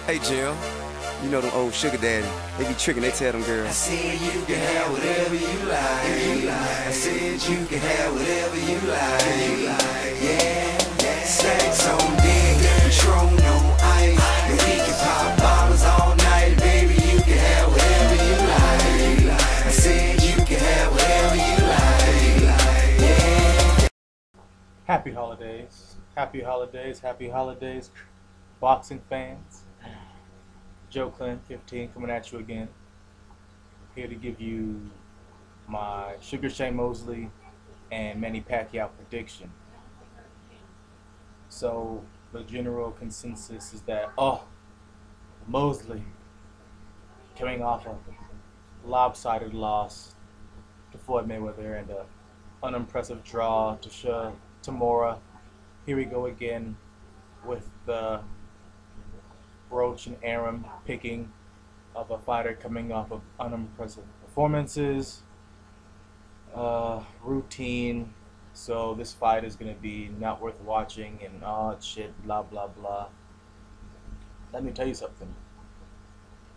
Hey Jill, you know them old sugar daddy. They be tricking, they tell them girls. I said you can have whatever you like. I said you can have whatever you like. Yeah, sex on deck, Patron on ice. And we can pop bottles all night, baby. You can have whatever you like. I said you can have whatever you like. Yeah. Happy holidays, happy holidays, happy holidays, boxing fans. Joe Clint, 15, coming at you again. Here to give you my Sugar Shane Mosley and Manny Pacquiao prediction. So the general consensus is that, Mosley, coming off a lopsided loss to Floyd Mayweather and an unimpressive draw to Mora. Here we go again with the Roach and Aram picking of a fighter coming off of unimpressive performances, routine. So this fight is going to be not worth watching and shit, blah blah blah. Let me tell you something.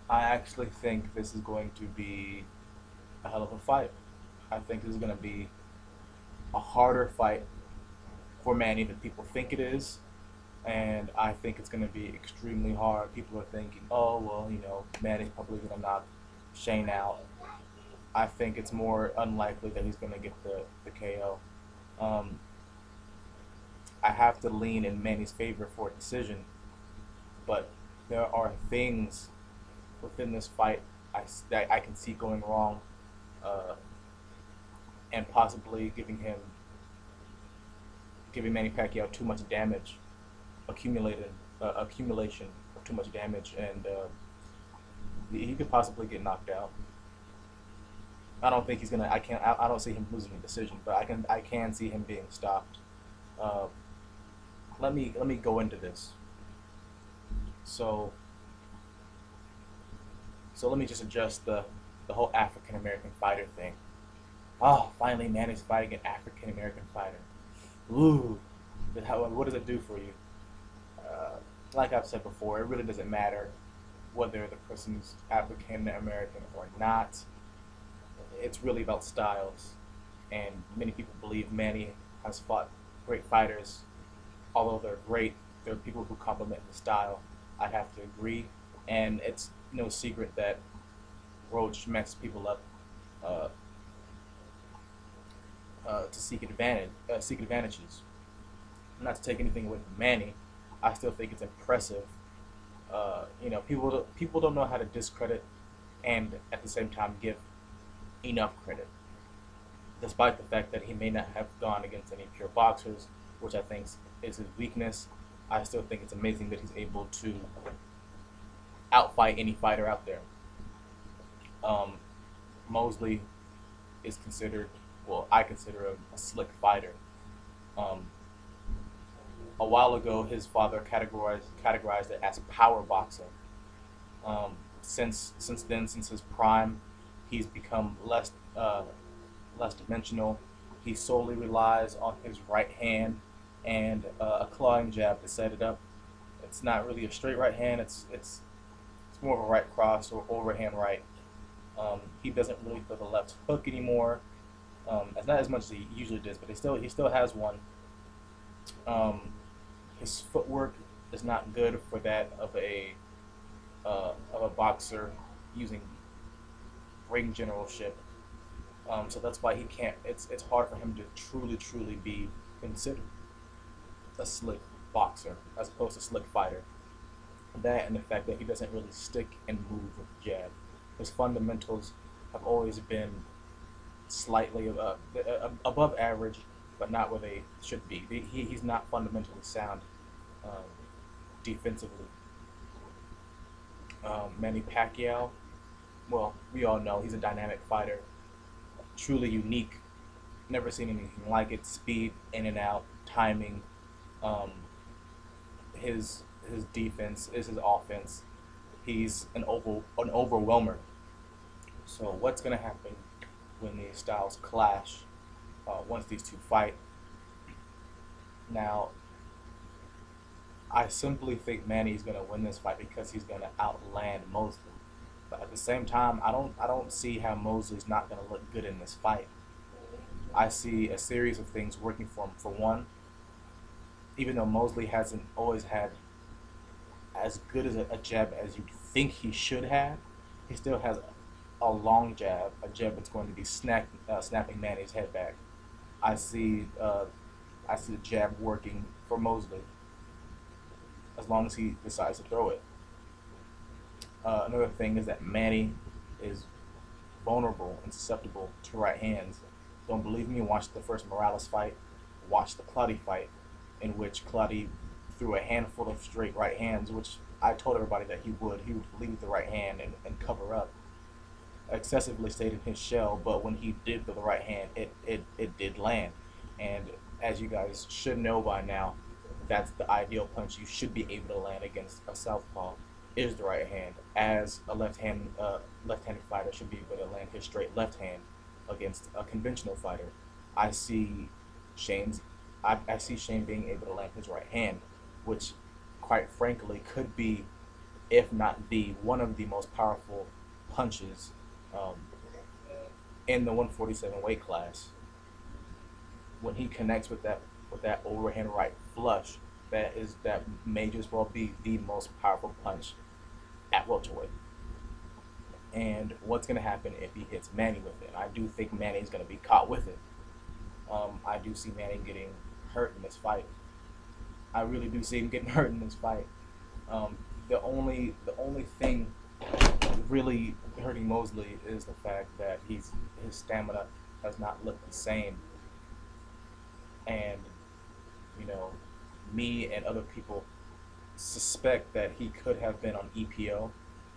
I actually think this is going to be a hell of a fight. I think this is going to be a harder fight for Manny than people think it is. And I think it's going to be extremely hard. People are thinking, oh, well, Manny's probably going to knock Shane out. I think it's more unlikely that he's going to get the KO. I have to lean in Manny's favor for a decision. But there are things within this fight that I can see going wrong and possibly giving Manny Pacquiao too much damage. Accumulation of too much damage, and he could possibly get knocked out. I don't think he's gonna. I don't see him losing a decision, but I can see him being stopped. Let me go into this. So let me just adjust the whole African American fighter thing. Oh, finally, Manny's fighting an African American fighter. Ooh, what does it do for you? Like I've said before, it really doesn't matter whether the person's African American or not. It's really about styles, and many people believe Manny has fought great fighters. Although they're great, there are people who complement the style. I have to agree, and it's no secret that Roach messes people up to seek advantages. Not to take anything away from Manny, I still think it's impressive. People don't know how to discredit and at the same time give enough credit. Despite the fact that he may not have gone against any pure boxers, which I think is his weakness, I still think it's amazing that he's able to outfight any fighter out there. Mosley is considered, I consider him a slick fighter. A while ago, his father categorized it as power boxing. Since his prime, he's become less dimensional. He solely relies on his right hand and a clawing jab to set it up. It's not really a straight right hand. It's more of a right cross or overhand right. He doesn't really throw the left hook anymore. It's not as much as he usually does, but he still has one. His footwork is not good for that of a boxer using ring generalship. So that's why he can't. It's hard for him to truly be considered a slick boxer as opposed to slick fighter. That and the fact that he doesn't really stick and move with the jab. His fundamentals have always been slightly above average, but not where they should be. He's not fundamentally sound defensively. Manny Pacquiao, we all know he's a dynamic fighter, truly unique. Never seen anything like it. Speed, in and out, timing. His defense is his offense. He's an overwhelmer. So what's gonna happen when these styles clash? Once these two fight. Now, I simply think Manny's gonna win this fight because he's gonna outland Mosley. But at the same time, I don't see how Mosley's not gonna look good in this fight. I see a series of things working for him. For one, even though Mosley hasn't always had as good as a jab as you'd think he should have, he still has a long jab, a jab that's going to be snapping Manny's head back. I see I see the jab working for Mosley as long as he decides to throw it. Another thing is that Manny is vulnerable and susceptible to right hands. Don't believe me? Watch the first Morales fight. Watch the Clottey fight, in which Clottey threw a handful of straight right hands, which I told everybody that he would. He would lead with the right hand and cover up. Excessively stayed in his shell, but when he did throw the right hand, it did land. And as you guys should know by now, that's the ideal punch you should be able to land against a southpaw is the right hand, as a left-handed fighter should be able to land his straight left hand against a conventional fighter. I see I see Shane being able to land his right hand, which quite frankly could be, if not the one of the most powerful punches um, in the 147 weight class. When he connects with that overhand right flush, that may just well be the most powerful punch at welterweight. And what's going to happen if he hits Manny with it? I do think Manny's going to be caught with it. I do see Manny getting hurt in this fight. I really do see him getting hurt in this fight. The only thing really hurting Mosley is the fact that his stamina does not look the same. And you know, me and other people suspect that he could have been on EPO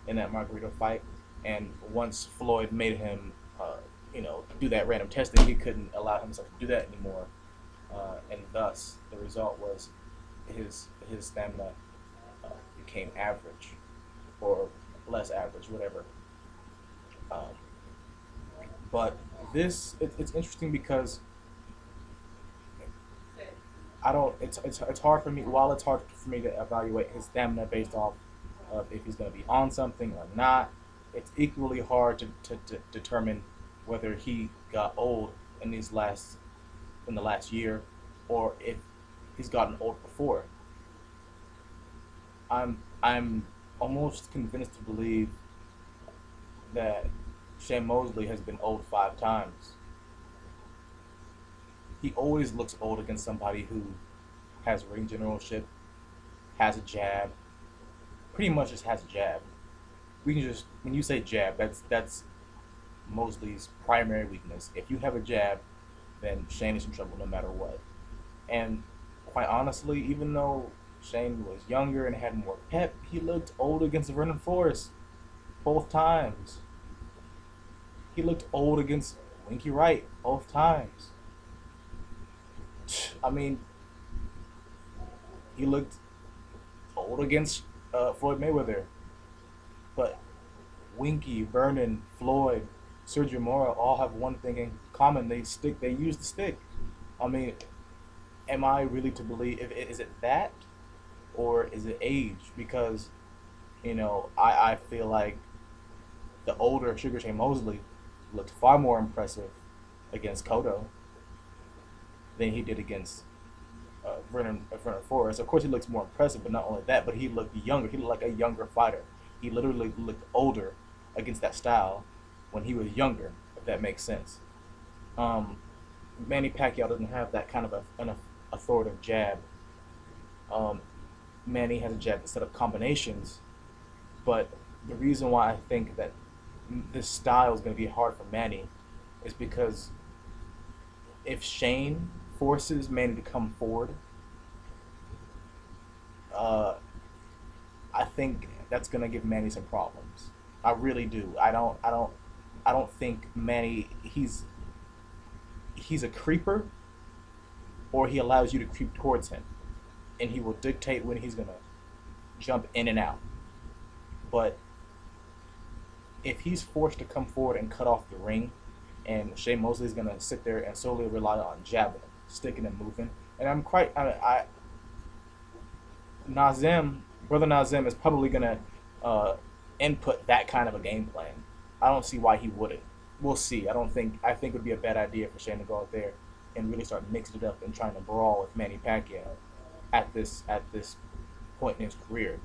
in that Margarito fight, and once Floyd made him, do that random testing, he couldn't allow himself to do that anymore, and thus the result was his stamina became average, or less average, whatever. But it's interesting because it's hard for me. While it's hard for me to evaluate his stamina based off of if he's going to be on something or not, it's equally hard to determine whether he got old in the last year, or if he's gotten old before. I'm almost convinced to believe that Shane Mosley has been old 5 times. He always looks old against somebody who has ring generalship, has a jab, pretty much just has a jab. When you say jab, that's Mosley's primary weakness. If you have a jab, then Shane is in trouble no matter what. And quite honestly, even though Shane was younger and had more pep, he looked old against Vernon Forrest both times. He looked old against Winky Wright both times. I mean, he looked old against Floyd Mayweather. But Winky, Vernon, Floyd, Sergio Mora all have one thing in common. They use the stick. I mean, am I really to believe, is it that? Or is it age? Because, I feel like the older Sugar Shane Mosley looked far more impressive against Cotto than he did against Vernon Forrest. Of course, he looks more impressive, but not only that, but he looked younger. He looked like a younger fighter. He literally looked older against that style when he was younger, if that makes sense. Manny Pacquiao doesn't have that kind of an authoritative jab. Manny has a jab that set up combinations, but the reason why I think that this style is going to be hard for Manny is because if Shane forces Manny to come forward, I think that's going to give Manny some problems. I really do. I don't think Manny, he's a creeper, or he allows you to creep towards him, and he will dictate when he's going to jump in and out. But if he's forced to come forward and cut off the ring, and Shane Mosley is going to sit there and solely rely on jabbing him, sticking and moving, and Nazem, brother Nazem, is probably gonna uh, input that kind of a game plan. I don't see why he wouldn't. We'll see. I think it would be a bad idea for Shane to go out there and really start mixing it up and trying to brawl with Manny Pacquiao at this point in his career.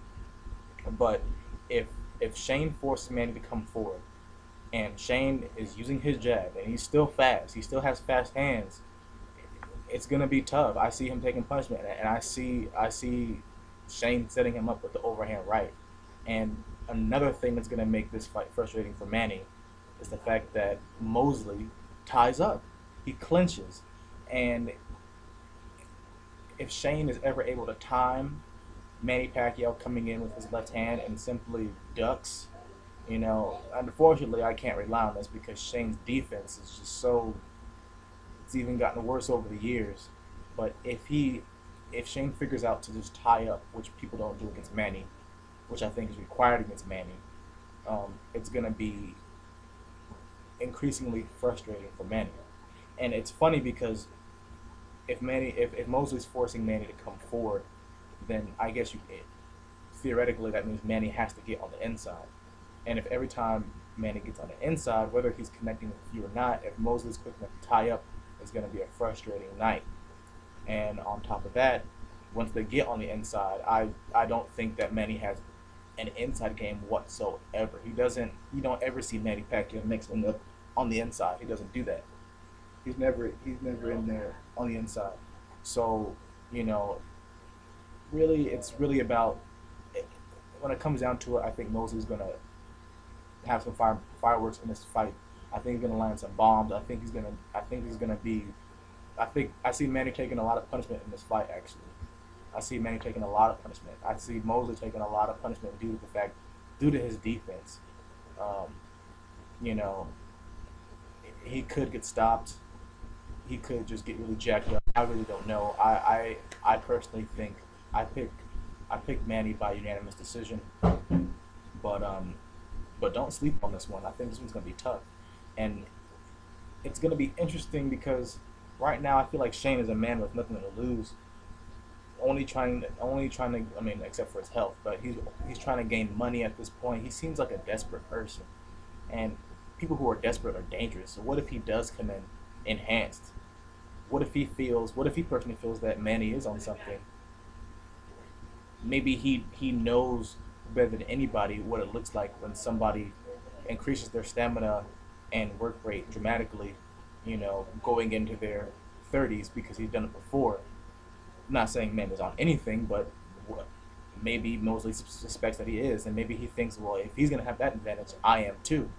But if if Shane forces Manny to come forward, and Shane is using his jab, and he's still fast, he still has fast hands, it's gonna be tough. I see him taking punishment, and I see Shane setting him up with the overhand right. And another thing that's gonna make this fight frustrating for Manny is the fact that Mosley ties up, he clinches, and if Shane is ever able to time Manny Pacquiao coming in with his left hand and simply ducks, unfortunately I can't rely on this because Shane's defense is just so, it's even gotten worse over the years. But if Shane figures out to just tie up, which people don't do against Manny, which I think is required against Manny, it's gonna be increasingly frustrating for Manny. And it's funny because if Mosley's forcing Manny to come forward, then I guess theoretically that means Manny has to get on the inside. And if every time Manny gets on the inside, whether he's connecting with you or not, if Mosley's quick enough to tie up, it's going to be a frustrating night. And on top of that, once they get on the inside, I don't think that Manny has an inside game whatsoever. You don't ever see Manny Pacquiao mixing up on the inside. He doesn't do that. He's never in there on the inside. So, really, it's really about, when it comes down to it, I think Mosley's going to have some fireworks in this fight. I think he's going to land some bombs. I think he's going to be, I see Manny taking a lot of punishment in this fight, actually. I see Manny taking a lot of punishment. I see Mosley taking a lot of punishment due to his defense. You know, he could get stopped. He could just get really jacked up. I really don't know. I personally think I picked Manny by unanimous decision. But don't sleep on this one. I think this one's gonna be tough, and it's gonna be interesting because right now I feel like Shane is a man with nothing to lose. Only trying to, I mean, except for his health, but he's trying to gain money at this point. He seems like a desperate person, and people who are desperate are dangerous. So what if he does come in enhanced? What if he personally feels that Manny is on something? Maybe he knows better than anybody what it looks like when somebody increases their stamina and work rate dramatically, going into their 30s because he's done it before. I'm not saying Manny is on anything, but maybe Mosley suspects that he is, and maybe he thinks, well, if he's going to have that advantage, I am too.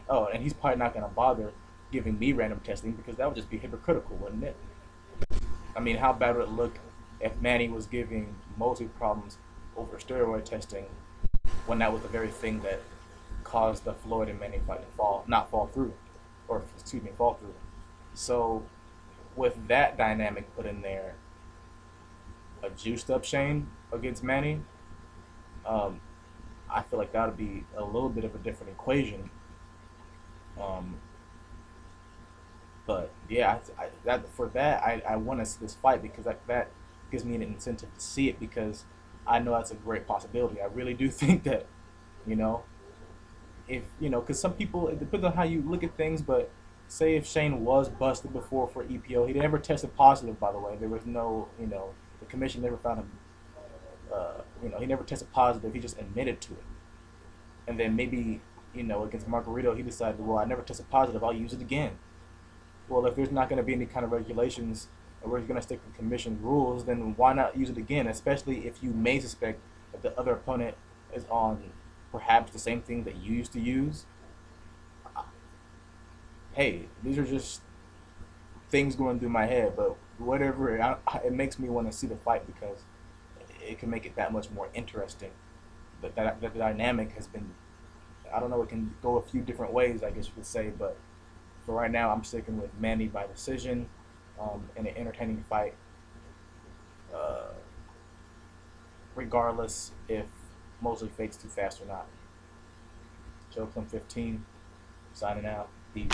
Oh, and he's probably not going to bother giving me random testing because that would just be hypocritical, wouldn't it? I mean, how bad would it look if Manny was giving Mosley problems over steroid testing when that was the very thing that caused the Floyd and Manny fight to fall through. So with that dynamic put in there, a juiced up Shane against Manny, I feel like that would be a little bit of a different equation. But yeah, I want to see this fight because that gives me an incentive to see it because I know that's a great possibility. I really do think that, because some people, it depends on how you look at things, but say if Shane was busted before for EPO, he never tested positive, by the way. There was no, the commission never found him, he never tested positive. He just admitted to it. And then maybe, against Margarito, he decided, well, I never tested positive. I'll use it again. Well, if there's not going to be any kind of regulations and we're going to stick with commission rules, then why not use it again, especially if you may suspect that the other opponent is on perhaps the same thing that you used to use. Hey, these are just things going through my head, but whatever, it makes me want to see the fight because it can make it that much more interesting. The dynamic has been, I don't know, it can go a few different ways, I guess you could say, but for right now, I'm sticking with Manny by decision in an entertaining fight, regardless if Mosley fakes too fast or not. Joe Plum 15, signing out. Peace.